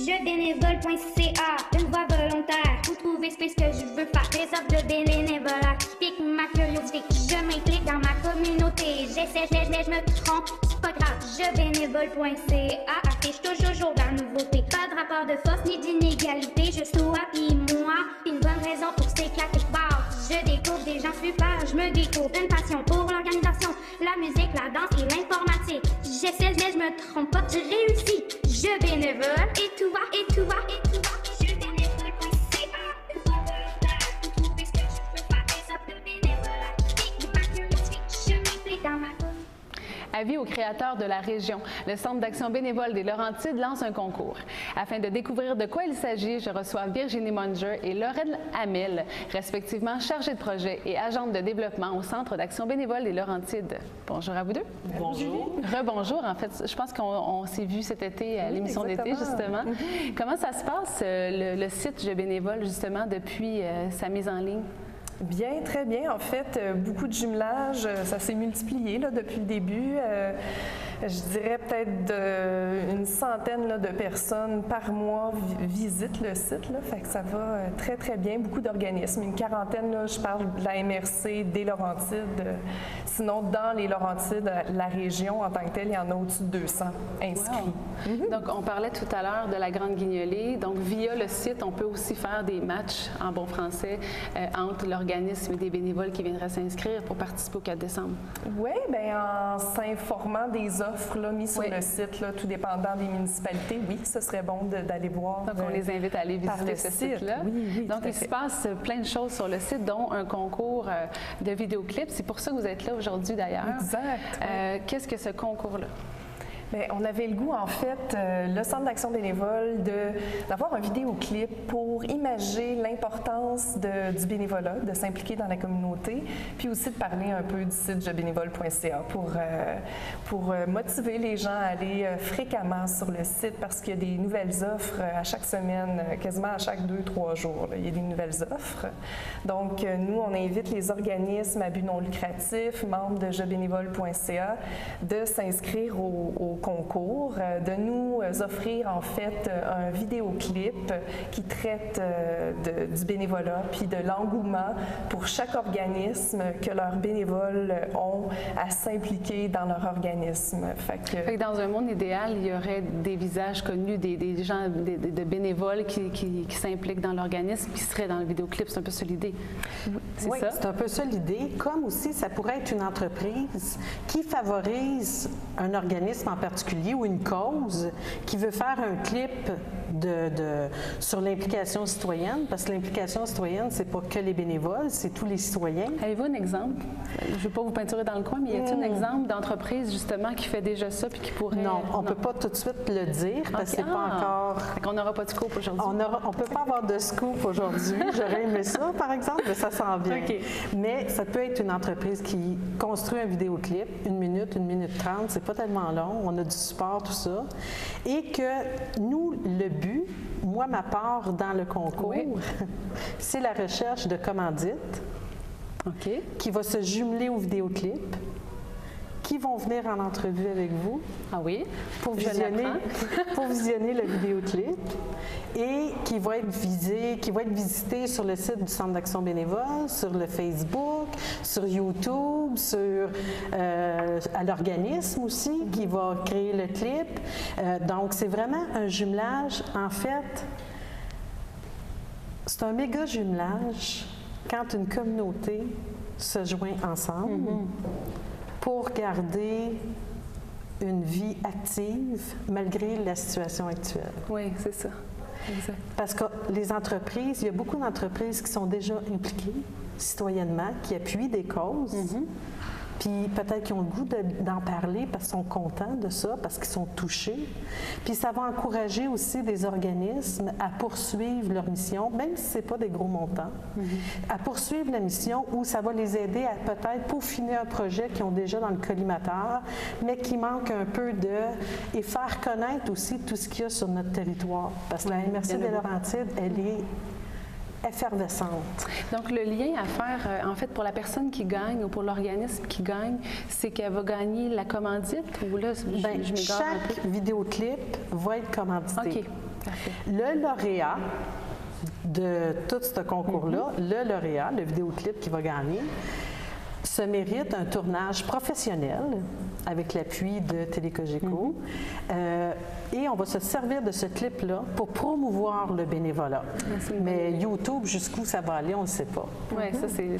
Jebénévole.ca, une voie volontaire pour trouver ce que je veux faire. Des offres de bénévolat qui piquent ma curiosité. Je m'implique dans ma communauté. J'essaie, je me trompe, c'est pas grave. Jebénévole.ca affiche toujours la nouveauté. Pas de rapport de force ni d'inégalité. Juste toi et moi, une bonne raison pour s'éclater. Wow, je découvre des gens super. Je me découvre une passion pour l'organisation, la musique, la danse et l'informatique. J'essaie, je me trompe pas, je réussis. Je bénévole et tout va, et tout va, et tout va. Je bénévole.ca, une voie volontaire pour trouver ce que je veux faire. Des offres de bénévolat qui piquent ma curiosité. Je m'implique dans ma Avis aux créateurs de la région, le Centre d'action bénévole des Laurentides lance un concours. Afin de découvrir de quoi il s'agit, je reçois Virginie Munger et Lorraine Hamel, respectivement chargées de projet et agentes de développement au Centre d'action bénévole des Laurentides. Bonjour à vous deux. Bonjour. Rebonjour. En fait, je pense qu'on s'est vu cet été à l'émission d'été, justement. Comment ça se passe, le site Je bénévole, justement, depuis sa mise en ligne? Bien, très bien. En fait, beaucoup de jumelages, ça s'est multiplié là, depuis le début. Je dirais peut-être une centaine là, de personnes par mois visitent le site. Là, fait que ça va très, très bien. Beaucoup d'organismes. Une quarantaine, là, je parle de la MRC, des Laurentides. Sinon, dans les Laurentides, la région en tant que telle, il y en a au-dessus de 200 inscrits. Wow. Donc, on parlait tout à l'heure de la Grande Guignolée. Donc, via le site, on peut aussi faire des matchs, en bon français, entre l'organisme et des bénévoles qui viendraient s'inscrire pour participer au 4 décembre. Oui, bien en s'informant des offres là, mises sur le site, là, tout dépendant des municipalités, oui, ce serait bon d'aller voir. Donc, on les invite à aller visiter ce site-là. Oui, donc, il se passe plein de choses sur le site, dont un concours de vidéoclips. C'est pour ça que vous êtes là aujourd'hui, d'ailleurs. Exact. Qu'est-ce que ce concours-là? Bien, on avait le goût, en fait, le Centre d'action bénévole, d'avoir un vidéoclip pour imager l'importance du bénévolat, de s'impliquer dans la communauté, puis aussi de parler un peu du site jebénévole.ca pour motiver les gens à aller fréquemment sur le site parce qu'il y a des nouvelles offres à chaque semaine, quasiment à chaque 2-3 jours. Là, il y a des nouvelles offres. Donc, nous, on invite les organismes à but non lucratif, membres de jebénévole.ca, de s'inscrire au concours, de nous offrir en fait un vidéoclip qui traite du bénévolat puis de l'engouement pour chaque organisme que leurs bénévoles ont à s'impliquer dans leur organisme. Fait que dans un monde idéal, il y aurait des visages connus, des gens, de bénévoles qui s'impliquent dans l'organisme, qui seraient dans le vidéoclip. C'est un peu ça l'idée. Oui, ça? C'est un peu ça l'idée. Comme aussi, ça pourrait être une entreprise qui favorise un organisme en particulier ou une cause qui veut faire un clip sur l'implication citoyenne, parce que l'implication citoyenne, c'est pas que les bénévoles, c'est tous les citoyens. Avez-vous un exemple? Je ne veux pas vous peinturer dans le coin, mais y a-t-il un exemple d'entreprise, justement, qui fait déjà ça puis qui pourrait... Non, on ne peut pas tout de suite le dire, parce que c'est pas encore... On n'aura pas de scoop aujourd'hui. On ne peut pas avoir de scoop aujourd'hui. J'aurais aimé ça, par exemple, mais ça s'en vient. Okay. Mais ça peut être une entreprise qui construit un vidéoclip, 1 minute, 1 minute 30, c'est pas tellement long, on a du support, tout ça. Et que nous, le but, moi, ma part dans le concours, c'est la recherche de commandites qui va se jumeler au vidéoclip, qui vont venir en entrevue avec vous pour visionner le vidéoclip et qui va être visité sur le site du Centre d'action bénévole, sur le Facebook, sur YouTube, à l'organisme aussi qui va créer le clip. Donc, c'est vraiment un jumelage. En fait, c'est un méga jumelage quand une communauté se joint ensemble pour garder une vie active malgré la situation actuelle. Oui, c'est ça. Exact. Parce que les entreprises, il y a beaucoup d'entreprises qui sont déjà impliquées citoyennement, qui appuient des causes, puis peut-être qu'ils ont le goût d'en parler parce qu'ils sont contents de ça, parce qu'ils sont touchés. Puis ça va encourager aussi des organismes à poursuivre leur mission, même si ce n'est pas des gros montants, à poursuivre la mission où ça va les aider à peut-être peaufiner un projet qu'ils ont déjà dans le collimateur, mais qui manque un peu et faire connaître aussi tout ce qu'il y a sur notre territoire. Parce que la MRC des Laurentides, elle est effervescente. Donc, le lien à faire, en fait, pour la personne qui gagne ou pour l'organisme qui gagne, c'est qu'elle va gagner la commandite ou là, chaque vidéoclip va être commandité. Le lauréat de tout ce concours-là, le lauréat, le vidéoclip qui va gagner, se mérite un tournage professionnel avec l'appui de Télécogeco. Et on va se servir de ce clip-là pour promouvoir le bénévolat. Mais YouTube, jusqu'où ça va aller, on ne sait pas. Oui, ça, c'est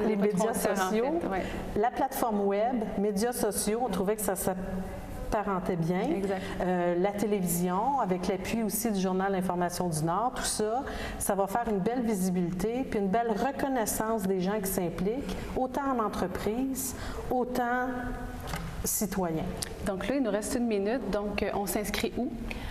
les médias sociaux, en fait, ouais. La plateforme web, médias sociaux, on trouvait que ça s'apparentait bien. Exact. La télévision, avec l'appui aussi du Journal L'Information du Nord, tout ça, ça va faire une belle visibilité puis une belle reconnaissance des gens qui s'impliquent, autant en entreprise, autant citoyens. Donc là, il nous reste 1 minute. Donc, on s'inscrit où?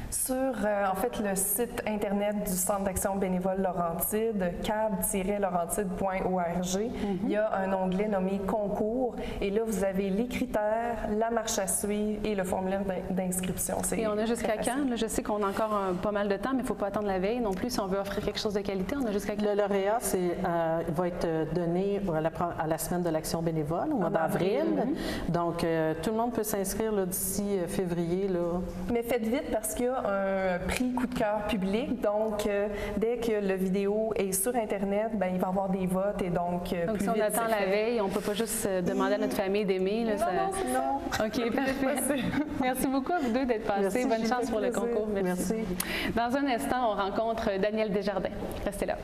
Sur, en fait, le site Internet du Centre d'action bénévole Laurentide, cab-laurentide.org, il y a un onglet nommé « Concours » et là, vous avez les critères, la marche à suivre et le formulaire d'inscription. Et on a jusqu'à quand? Là, je sais qu'on a encore pas mal de temps, mais il ne faut pas attendre la veille non plus. Si on veut offrir quelque chose de qualité, on a jusqu'à quand? Le lauréat va être donné à la semaine de l'action bénévole, au mois d'avril. Donc, tout le monde peut s'inscrire d'ici février. Là. Mais faites vite parce qu'il y a un prix coup de cœur public. Donc, dès que la vidéo est sur Internet, bien, il va y avoir des votes et donc si plus on vite attend la veille, on ne peut pas juste demander à notre famille d'aimer. Là, non. OK, parfait. Merci beaucoup à vous deux d'être passés. Merci, bonne chance pour le concours. Merci. Dans un instant, on rencontre Daniel Desjardins. Restez là.